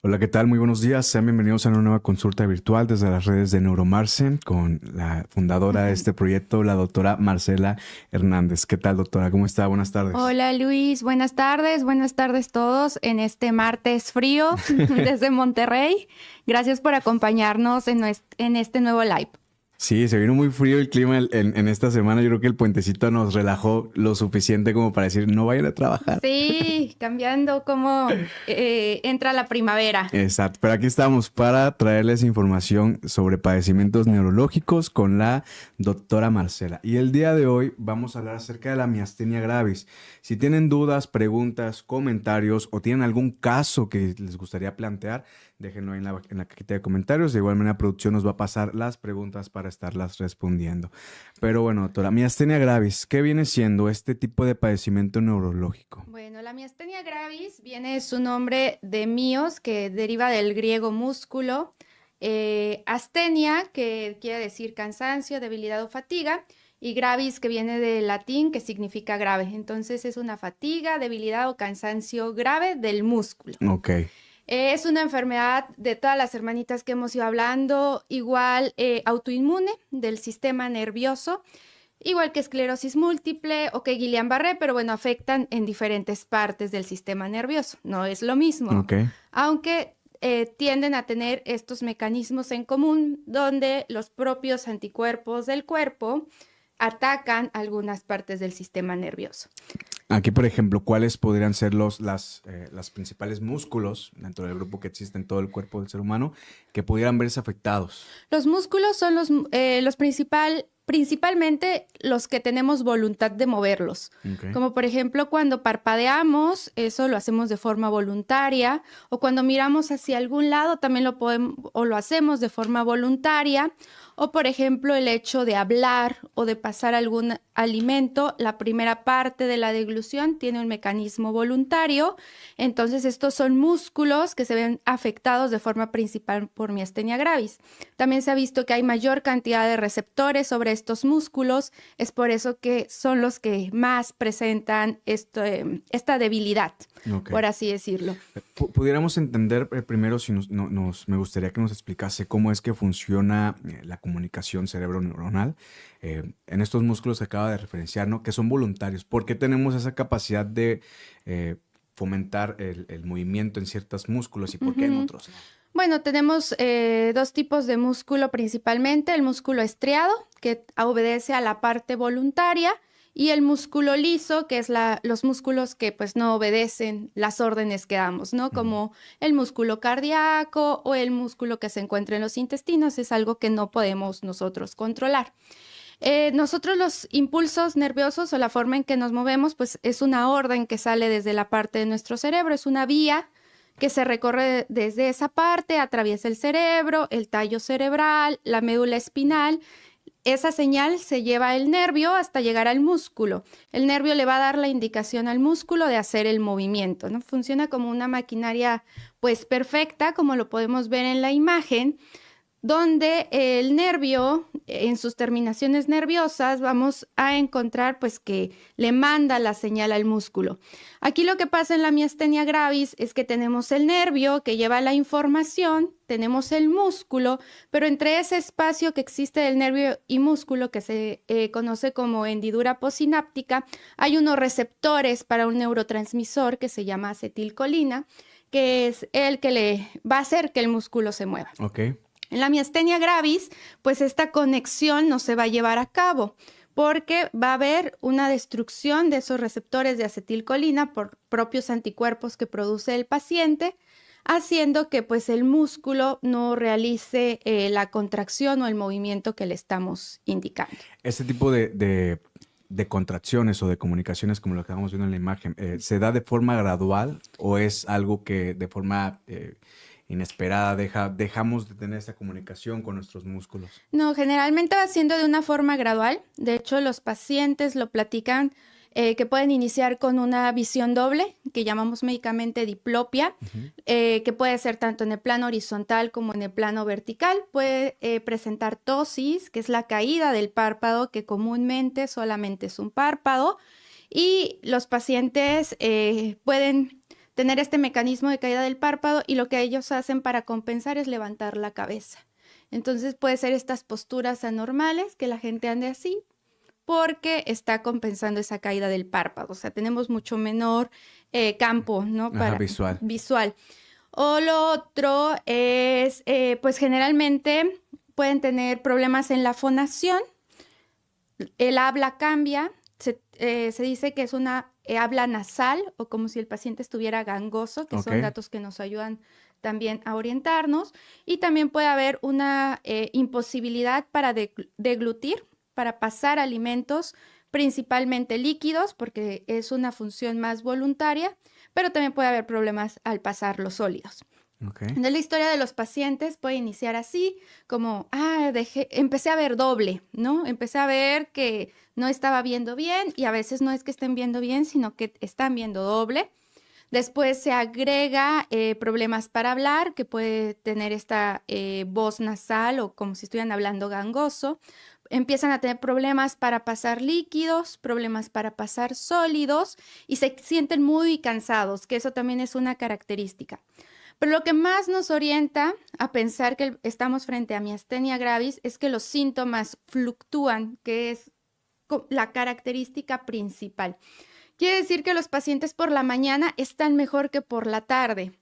Hola, ¿qué tal? Muy buenos días. Sean bienvenidos a una nueva consulta virtual desde las redes de Neuromarce con la fundadora de este proyecto, la doctora Marcela Hernández. ¿Qué tal, doctora? ¿Cómo está? Buenas tardes. Hola Luis, buenas tardes todos en este martes frío desde Monterrey. Gracias por acompañarnos en este nuevo live. Sí, se vino muy frío el clima en esta semana. Yo creo que el puentecito nos relajó lo suficiente como para decir, no vayan a trabajar. Sí, cambiando cómo entra la primavera. Exacto, pero aquí estamos para traerles información sobre padecimientos neurológicos con la doctora Marcela. Y el día de hoy vamos a hablar acerca de la miastenia gravis. Si tienen dudas, preguntas, comentarios o tienen algún caso que les gustaría plantear, déjenlo ahí en la cajita de comentarios. De igual manera, producción nos va a pasar las preguntas para estarlas respondiendo. Pero bueno, doctora, miastenia gravis, ¿qué viene siendo este tipo de padecimiento neurológico? Bueno, la miastenia gravis viene su nombre de mios, que deriva del griego músculo, astenia, que quiere decir cansancio, debilidad o fatiga, y gravis, que viene del latín, que significa grave. Entonces es una fatiga, debilidad o cansancio grave del músculo. Ok. Es una enfermedad de todas las hermanitas que hemos ido hablando, igual autoinmune del sistema nervioso, igual que esclerosis múltiple o que Guillain-Barré, pero bueno, afectan en diferentes partes del sistema nervioso. No es lo mismo, Ok. aunque tienden a tener estos mecanismos en común donde los propios anticuerpos del cuerpo atacan algunas partes del sistema nervioso. Aquí, por ejemplo, ¿cuáles podrían ser las principales músculos dentro del grupo que existe en todo el cuerpo del ser humano que pudieran verse afectados? Los músculos son principalmente los que tenemos voluntad de moverlos. Ok. Como por ejemplo cuando parpadeamos, eso lo hacemos de forma voluntaria, o cuando miramos hacia algún lado también lo podemos o lo hacemos de forma voluntaria. O por ejemplo el hecho de hablar o de pasar algún alimento, la primera parte de la deglución tiene un mecanismo voluntario. Entonces estos son músculos que se ven afectados de forma principal por miastenia gravis. También se ha visto que hay mayor cantidad de receptores sobre estos músculos, es por eso que son los que más presentan esta debilidad, Ok. por así decirlo. Pudiéramos entender primero, si me gustaría que nos explicase cómo es que funciona la comunicación cerebro-neuronal en estos músculos que acaba de referenciar, ¿no? Que son voluntarios. ¿Por qué tenemos esa capacidad de fomentar el movimiento en ciertos músculos y por qué en Ujú. otros no? Bueno, tenemos dos tipos de músculo principalmente, el músculo estriado, que obedece a la parte voluntaria, y el músculo liso, que es los músculos que pues no obedecen las órdenes que damos, ¿no? Ujú. Como el músculo cardíaco o el músculo que se encuentra en los intestinos, es algo que no podemos nosotros controlar. Nosotros los impulsos nerviosos o la forma en que nos movemos, pues es una orden que sale desde la parte de nuestro cerebro, es una vía que se recorre desde esa parte, atraviesa el cerebro, el tallo cerebral, la médula espinal. Esa señal se lleva al nervio hasta llegar al músculo. El nervio le va a dar la indicación al músculo de hacer el movimiento, ¿no? Funciona como una maquinaria pues perfecta, como lo podemos ver en la imagen, donde el nervio, en sus terminaciones nerviosas, vamos a encontrar pues que le manda la señal al músculo. Aquí lo que pasa en la miastenia gravis es que tenemos el nervio que lleva la información, tenemos el músculo, pero entre ese espacio que existe del nervio y músculo, que se conoce como hendidura postsináptica, hay unos receptores para un neurotransmisor que se llama acetilcolina, que es el que le va a hacer que el músculo se mueva. Ok. En la miastenia gravis, pues esta conexión no se va a llevar a cabo porque va a haber una destrucción de esos receptores de acetilcolina por propios anticuerpos que produce el paciente, haciendo que pues el músculo no realice la contracción o el movimiento que le estamos indicando. Este tipo de contracciones o de comunicaciones, como lo que estamos viendo en la imagen, ¿se da de forma gradual o es algo que de forma inesperada dejamos de tener esa comunicación con nuestros músculos? No, generalmente va siendo de una forma gradual. De hecho, los pacientes lo platican que pueden iniciar con una visión doble, que llamamos médicamente diplopia, Ujú. que puede ser tanto en el plano horizontal como en el plano vertical. Puede presentar ptosis, que es la caída del párpado, que comúnmente solamente es un párpado. Y los pacientes pueden tener este mecanismo de caída del párpado y lo que ellos hacen para compensar es levantar la cabeza. Entonces puede ser estas posturas anormales, que la gente ande así, porque está compensando esa caída del párpado. O sea, tenemos mucho menor campo, ¿no? Visual. O lo otro es, pues generalmente pueden tener problemas en la fonación. El habla cambia. Se dice que es una habla nasal o como si el paciente estuviera gangoso, que son datos que nos ayudan también a orientarnos. Y también puede haber una imposibilidad para deglutir, para pasar alimentos, principalmente líquidos, porque es una función más voluntaria, pero también puede haber problemas al pasar los sólidos. Entonces, la historia de los pacientes puede iniciar así, como, empecé a ver doble, ¿no? Empecé a ver que no estaba viendo bien y a veces no es que estén viendo bien, sino que están viendo doble. Después se agrega problemas para hablar, que puede tener esta voz nasal o como si estuvieran hablando gangoso. Empiezan a tener problemas para pasar líquidos, problemas para pasar sólidos y se sienten muy cansados, que eso también es una característica. Pero lo que más nos orienta a pensar que estamos frente a miastenia gravis es que los síntomas fluctúan, que es la característica principal. Quiere decir que los pacientes por la mañana están mejor que por la tarde.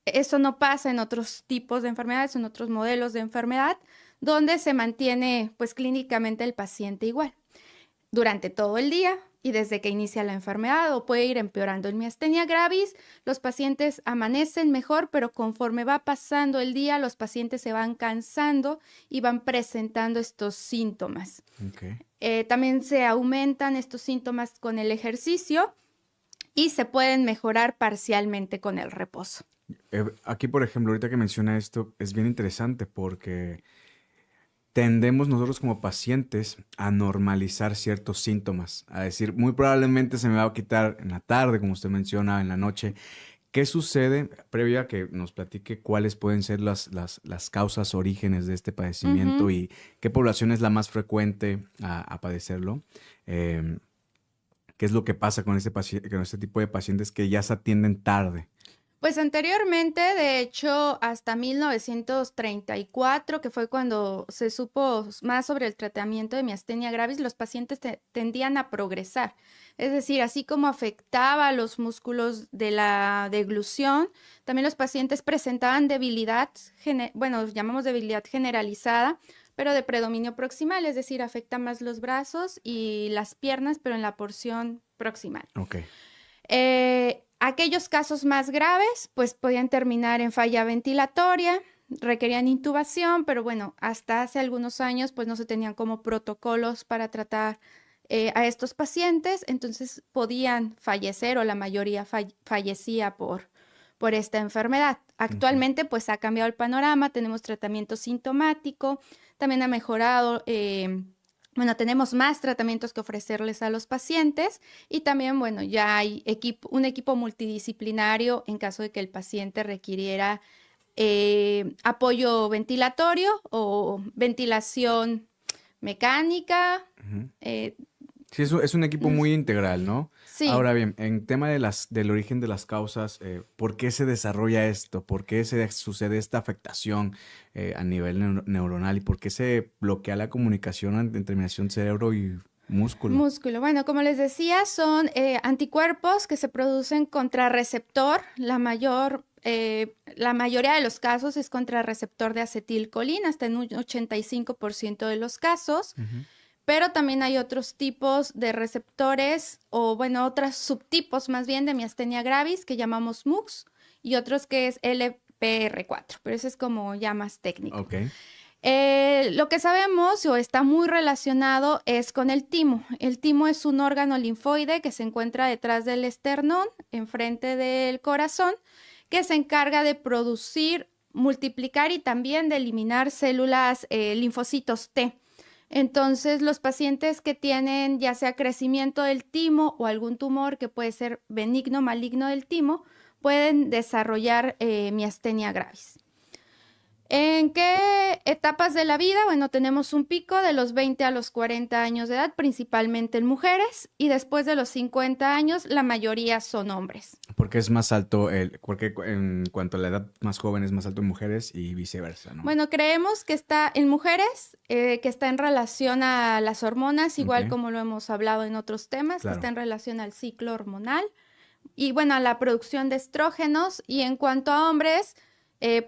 Eso no pasa en otros tipos de enfermedades, en otros modelos de enfermedad, donde se mantiene pues clínicamente el paciente igual durante todo el día y desde que inicia la enfermedad o puede ir empeorando. En miastenia gravis, los pacientes amanecen mejor, pero conforme va pasando el día, los pacientes se van cansando y van presentando estos síntomas. También se aumentan estos síntomas con el ejercicio y se pueden mejorar parcialmente con el reposo. Aquí, por ejemplo, ahorita que menciona esto, es bien interesante porque tendemos nosotros como pacientes a normalizar ciertos síntomas, a decir, muy probablemente se me va a quitar en la tarde, como usted menciona, en la noche. ¿Qué sucede, previo a que nos platique cuáles pueden ser las causas, orígenes de este padecimiento y qué población es la más frecuente a padecerlo? ¿Qué es lo que pasa con este tipo de pacientes que ya se atienden tarde? Pues anteriormente, de hecho, hasta 1934, que fue cuando se supo más sobre el tratamiento de miastenia gravis, los pacientes tendían a progresar. Es decir, así como afectaba los músculos de la deglución, también los pacientes presentaban debilidad, llamamos debilidad generalizada, pero de predominio proximal, es decir, afecta más los brazos y las piernas, pero en la porción proximal. Aquellos casos más graves, pues podían terminar en falla ventilatoria, requerían intubación, pero bueno, hasta hace algunos años pues no se tenían como protocolos para tratar a estos pacientes, entonces podían fallecer o la mayoría fallecía por esta enfermedad. Actualmente pues ha cambiado el panorama, tenemos tratamiento sintomático, también ha mejorado tenemos más tratamientos que ofrecerles a los pacientes y también, ya hay un equipo multidisciplinario en caso de que el paciente requiriera apoyo ventilatorio o ventilación mecánica. Sí, eso es un equipo muy integral, ¿no? Sí. Ahora bien, en tema del origen de las causas, ¿por qué se desarrolla esto? ¿Por qué sucede esta afectación a nivel neuronal? ¿Y por qué se bloquea la comunicación entre terminación cerebro y músculo? Músculo. Bueno, como les decía, son anticuerpos que se producen contra receptor. La mayoría de los casos es contra receptor de acetilcolina, hasta en un 85% de los casos. Pero también hay otros tipos de receptores o, otros subtipos más bien de miastenia gravis que llamamos MUX y otros que es LPR4, pero eso es como ya más técnico. Lo que sabemos o está muy relacionado es con el timo. El timo es un órgano linfoide que se encuentra detrás del esternón, enfrente del corazón, que se encarga de producir, multiplicar y también de eliminar células linfocitos T. Entonces, los pacientes que tienen ya sea crecimiento del timo o algún tumor que puede ser benigno, maligno del timo, pueden desarrollar miastenia gravis. ¿En qué etapas de la vida? Bueno, tenemos un pico de los 20 a los 40 años de edad, principalmente en mujeres, y después de los 50 años, la mayoría son hombres. Porque es más alto, porque en cuanto a la edad más joven es más alto en mujeres y viceversa, ¿no? Bueno, creemos que está en mujeres, que está en relación a las hormonas, igual como lo hemos hablado en otros temas, que está en relación al ciclo hormonal y bueno, a la producción de estrógenos. Y en cuanto a hombres,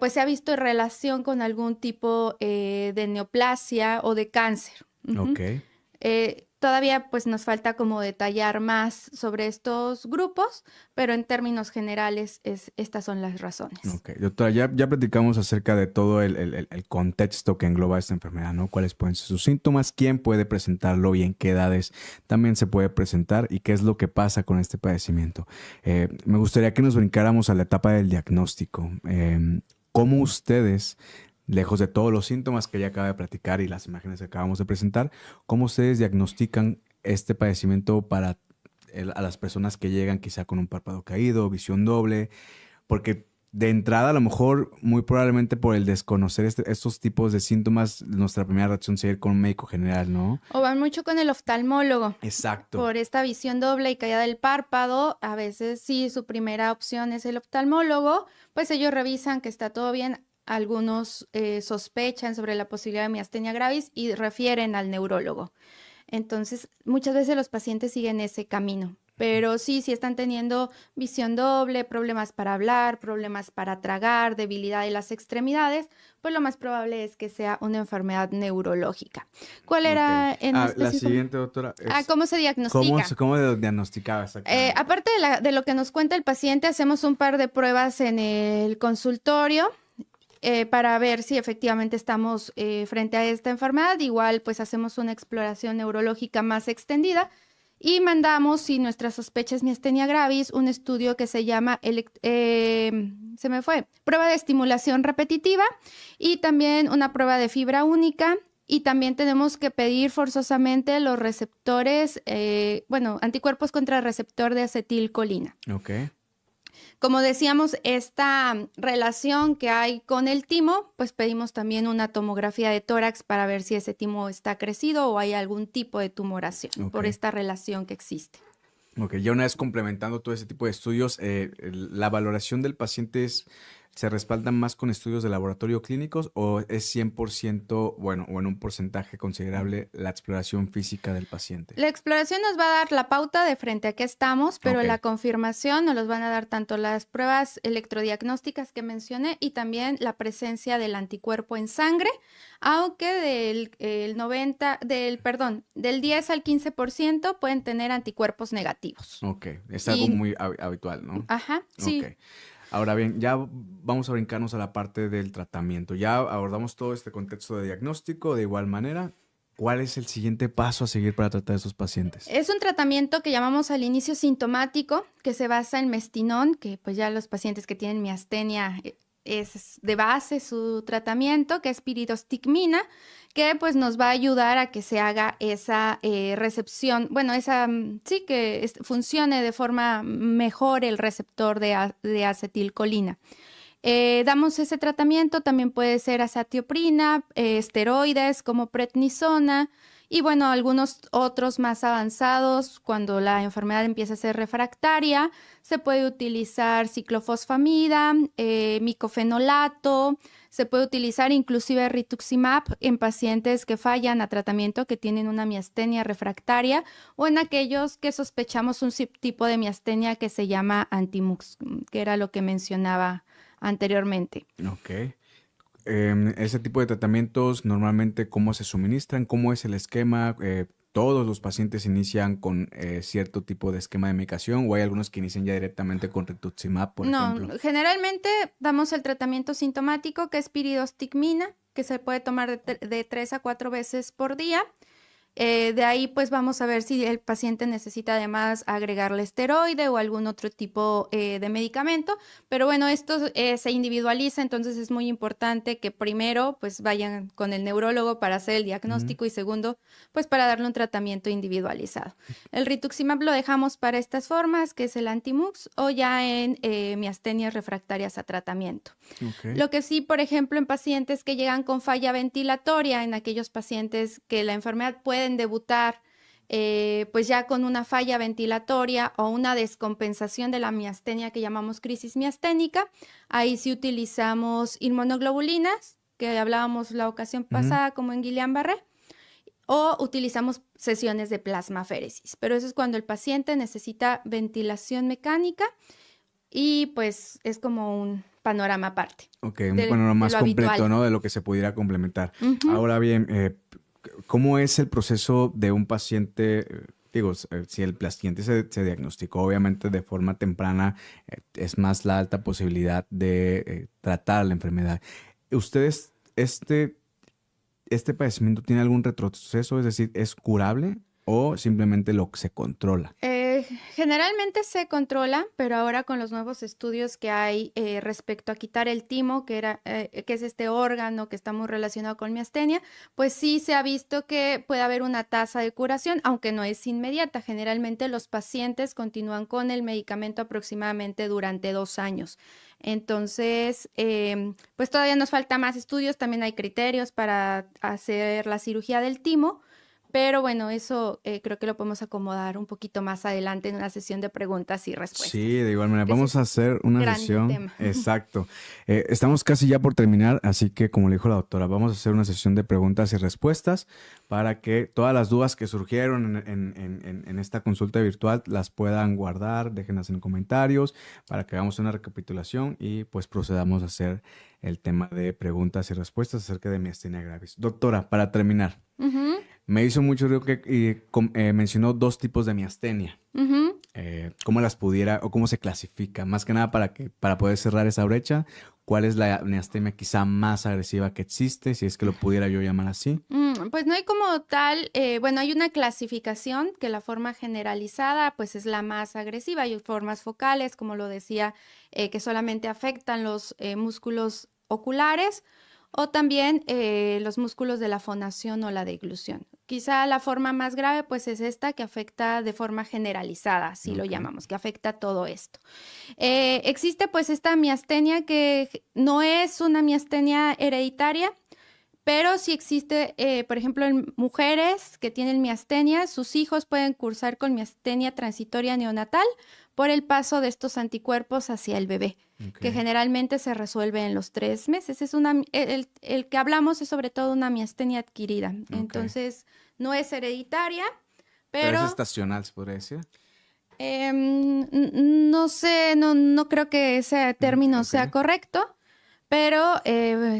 pues se ha visto en relación con algún tipo de neoplasia o de cáncer. Ok. Todavía pues nos falta como detallar más sobre estos grupos, pero en términos generales estas son las razones. Ok, doctora, ya platicamos acerca de todo el contexto que engloba esta enfermedad, ¿no? ¿Cuáles pueden ser sus síntomas? ¿Quién puede presentarlo y en qué edades también se puede presentar? ¿Y qué es lo que pasa con este padecimiento? Me gustaría que nos brincáramos a la etapa del diagnóstico. ¿Cómo ustedes, lejos de todos los síntomas que ya acaba de platicar y las imágenes que acabamos de presentar, cómo ustedes diagnostican este padecimiento para a las personas que llegan quizá con un párpado caído, visión doble? Porque de entrada, a lo mejor, muy probablemente por el desconocer estos tipos de síntomas, nuestra primera reacción sería ir con un médico general, ¿no? O van mucho con el oftalmólogo. Exacto. Por esta visión doble y caída del párpado, a veces sí, su primera opción es el oftalmólogo, pues ellos revisan que está todo bien. Algunos sospechan sobre la posibilidad de miastenia gravis y refieren al neurólogo. Entonces, muchas veces los pacientes siguen ese camino. Pero sí, si están teniendo visión doble, problemas para hablar, problemas para tragar, debilidad de las extremidades, pues lo más probable es que sea una enfermedad neurológica. ¿Cuál era en específico? La siguiente, doctora, es ¿cómo se diagnostica? ¿Cómo diagnosticaba exactamente? Aparte de lo que nos cuenta el paciente, hacemos un par de pruebas en el consultorio para ver si efectivamente estamos frente a esta enfermedad. Igual, pues hacemos una exploración neurológica más extendida. Y mandamos, si nuestra sospecha es miastenia gravis, un estudio que se llama, prueba de estimulación repetitiva y también una prueba de fibra única. Y también tenemos que pedir forzosamente los receptores, anticuerpos contra el receptor de acetilcolina. Ok. Como decíamos, esta relación que hay con el timo, pues pedimos también una tomografía de tórax para ver si ese timo está crecido o hay algún tipo de tumoración por esta relación que existe. Ok, ya una vez complementando todo ese tipo de estudios, ¿la valoración del paciente se respalda más con estudios de laboratorio clínicos o es 100%, o en un porcentaje considerable, la exploración física del paciente? La exploración nos va a dar la pauta de frente a qué estamos, pero la confirmación nos los van a dar tanto las pruebas electrodiagnósticas que mencioné y también la presencia del anticuerpo en sangre, aunque del 10 al 15% pueden tener anticuerpos negativos. Ok, es algo muy habitual, ¿no? Ajá, sí. Okay. Ahora bien, ya vamos a brincarnos a la parte del tratamiento. Ya abordamos todo este contexto de diagnóstico. De igual manera, ¿cuál es el siguiente paso a seguir para tratar a estos pacientes? Es un tratamiento que llamamos al inicio sintomático, que se basa en mestinón, que pues ya los pacientes que tienen miastenia es de base su tratamiento, que es piridostigmina, que pues nos va a ayudar a que se haga esa recepción, que funcione de forma mejor el receptor de acetilcolina. Damos ese tratamiento, también puede ser azatioprina, esteroides como prednisona y bueno, algunos otros más avanzados, cuando la enfermedad empieza a ser refractaria, se puede utilizar ciclofosfamida, micofenolato, se puede utilizar inclusive rituximab en pacientes que fallan a tratamiento, que tienen una miastenia refractaria o en aquellos que sospechamos un tipo de miastenia que se llama antimux, que era lo que mencionaba anteriormente. Ok. Ese tipo de tratamientos normalmente, ¿cómo se suministran? ¿Cómo es el esquema? ¿Todos los pacientes inician con cierto tipo de esquema de medicación o hay algunos que inician ya directamente con rituximab, por ejemplo? No, generalmente damos el tratamiento sintomático, que es piridostigmina, que se puede tomar de 3 a 4 veces por día. De ahí pues vamos a ver si el paciente necesita además agregarle esteroide o algún otro tipo de medicamento, pero bueno, esto se individualiza, entonces es muy importante que primero pues vayan con el neurólogo para hacer el diagnóstico y segundo pues para darle un tratamiento individualizado. El rituximab lo dejamos para estas formas, que es el antimux, o ya en miastenias refractarias a tratamiento. Okay. Lo que sí, por ejemplo, en pacientes que llegan con falla ventilatoria, en aquellos pacientes que la enfermedad pueden debutar pues ya con una falla ventilatoria o una descompensación de la miastenia que llamamos crisis miasténica, ahí sí utilizamos inmunoglobulinas, que hablábamos la ocasión pasada como en Guillain-Barré, o utilizamos sesiones de plasmaféresis, pero eso es cuando el paciente necesita ventilación mecánica y pues es como un panorama aparte. Ok, un panorama más completo, habitual, ¿no? De lo que se pudiera complementar. Ahora bien, ¿cómo es el proceso de un paciente? Digo, si el paciente se diagnosticó obviamente de forma temprana, es más la alta posibilidad de tratar la enfermedad. ¿Ustedes, este padecimiento tiene algún retroceso? Es decir, ¿es curable o simplemente lo que se controla? Generalmente se controla, pero ahora con los nuevos estudios que hay respecto a quitar el timo, que es este órgano que está muy relacionado con miastenia, pues sí se ha visto que puede haber una tasa de curación, aunque no es inmediata. Generalmente los pacientes continúan con el medicamento aproximadamente durante 2 años. Entonces, pues todavía nos falta más estudios, también hay criterios para hacer la cirugía del timo. Pero bueno, eso creo que lo podemos acomodar un poquito más adelante en una sesión de preguntas y respuestas. Sí, de igual manera. Vamos a hacer una sesión. Tema. Exacto. Estamos casi ya por terminar, así que como le dijo la doctora, vamos a hacer una sesión de preguntas y respuestas para que todas las dudas que surgieron en esta consulta virtual las puedan guardar, déjenlas en comentarios para que hagamos una recapitulación y pues procedamos a hacer el tema de preguntas y respuestas acerca de miastenia gravis. Doctora, para terminar. Me hizo mucho ruido que mencionó 2 tipos de miastenia. ¿Cómo las pudiera o cómo se clasifica? Más que nada para poder cerrar esa brecha, ¿cuál es la miastenia quizá más agresiva que existe? Si es que lo pudiera yo llamar así. Pues no hay como tal, bueno, hay una clasificación que la forma generalizada pues es la más agresiva. Hay formas focales, como lo decía, que solamente afectan los músculos oculares o también los músculos de la fonación o la deglución. Quizá la forma más grave pues es esta que afecta de forma generalizada, así lo llamamos, que afecta todo esto. Existe pues esta miastenia que no es una miastenia hereditaria, pero sí existe, por ejemplo, en mujeres que tienen miastenia, sus hijos pueden cursar con miastenia transitoria neonatal por el paso de estos anticuerpos hacia el bebé, que generalmente se resuelve en los 3 meses. El que hablamos es sobre todo una miastenia adquirida, entonces no es hereditaria, pero es estacional, ¿se podría decir? No sé, no creo que ese término sea correcto. Pero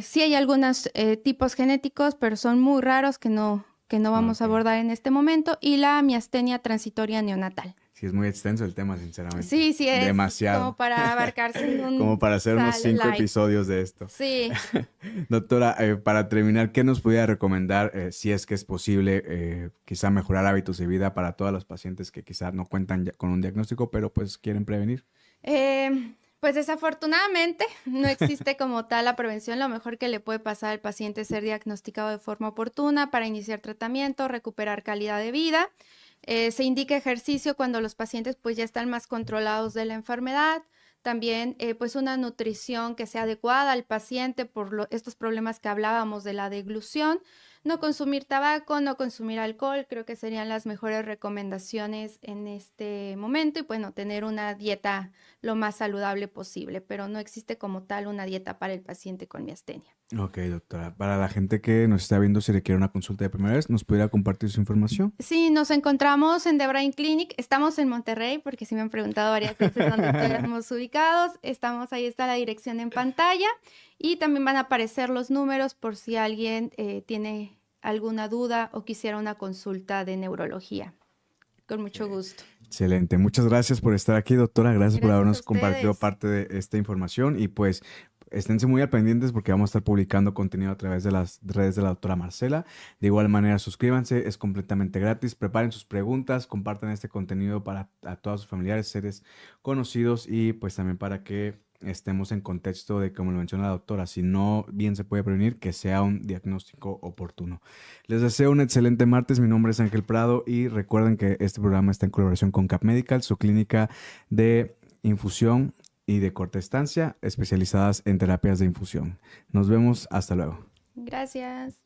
sí hay algunos tipos genéticos, pero son muy raros que no vamos a abordar en este momento. Y la miastenia transitoria neonatal. Sí, es muy extenso el tema, sinceramente. Sí, es demasiado. como para abarcarse en como para hacer unos 5 episodios de esto. Sí. Doctora, para terminar, ¿qué nos pudiera recomendar si es que es posible quizá mejorar hábitos de vida para todos los pacientes que quizá no cuentan con un diagnóstico, pero pues quieren prevenir? Pues desafortunadamente no existe como tal la prevención. Lo mejor que le puede pasar al paciente es ser diagnosticado de forma oportuna para iniciar tratamiento, recuperar calidad de vida. Se indica ejercicio cuando los pacientes pues ya están más controlados de la enfermedad. También pues una nutrición que sea adecuada al paciente por estos problemas que hablábamos de la deglución. No consumir tabaco, no consumir alcohol, creo que serían las mejores recomendaciones en este momento. Y bueno, tener una dieta lo más saludable posible, pero no existe como tal una dieta para el paciente con miastenia. Ok, doctora. Para la gente que nos está viendo, si requiere una consulta de primera vez, ¿nos pudiera compartir su información? Sí, nos encontramos en The Brain Clinic. Estamos en Monterrey, porque sí me han preguntado varias veces dónde estamos ubicados. Estamos, ahí está la dirección en pantalla. Y también van a aparecer los números por si alguien tiene alguna duda o quisiera una consulta de neurología. Con mucho gusto. Excelente. Muchas gracias por estar aquí, doctora. Gracias por habernos compartido parte de esta información. Y pues esténse muy al pendientes porque vamos a estar publicando contenido a través de las redes de la doctora Marcela. De igual manera, suscríbanse, es completamente gratis. Preparen sus preguntas, compartan este contenido para a todos sus familiares, seres conocidos y pues también para que estemos en contexto de, como lo menciona la doctora, si no bien se puede prevenir, que sea un diagnóstico oportuno. Les deseo un excelente martes. Mi nombre es Ángel Prado y recuerden que este programa está en colaboración con Cap Medical, su clínica de infusión y de corta estancia especializadas en terapias de infusión. Nos vemos, hasta luego. Gracias.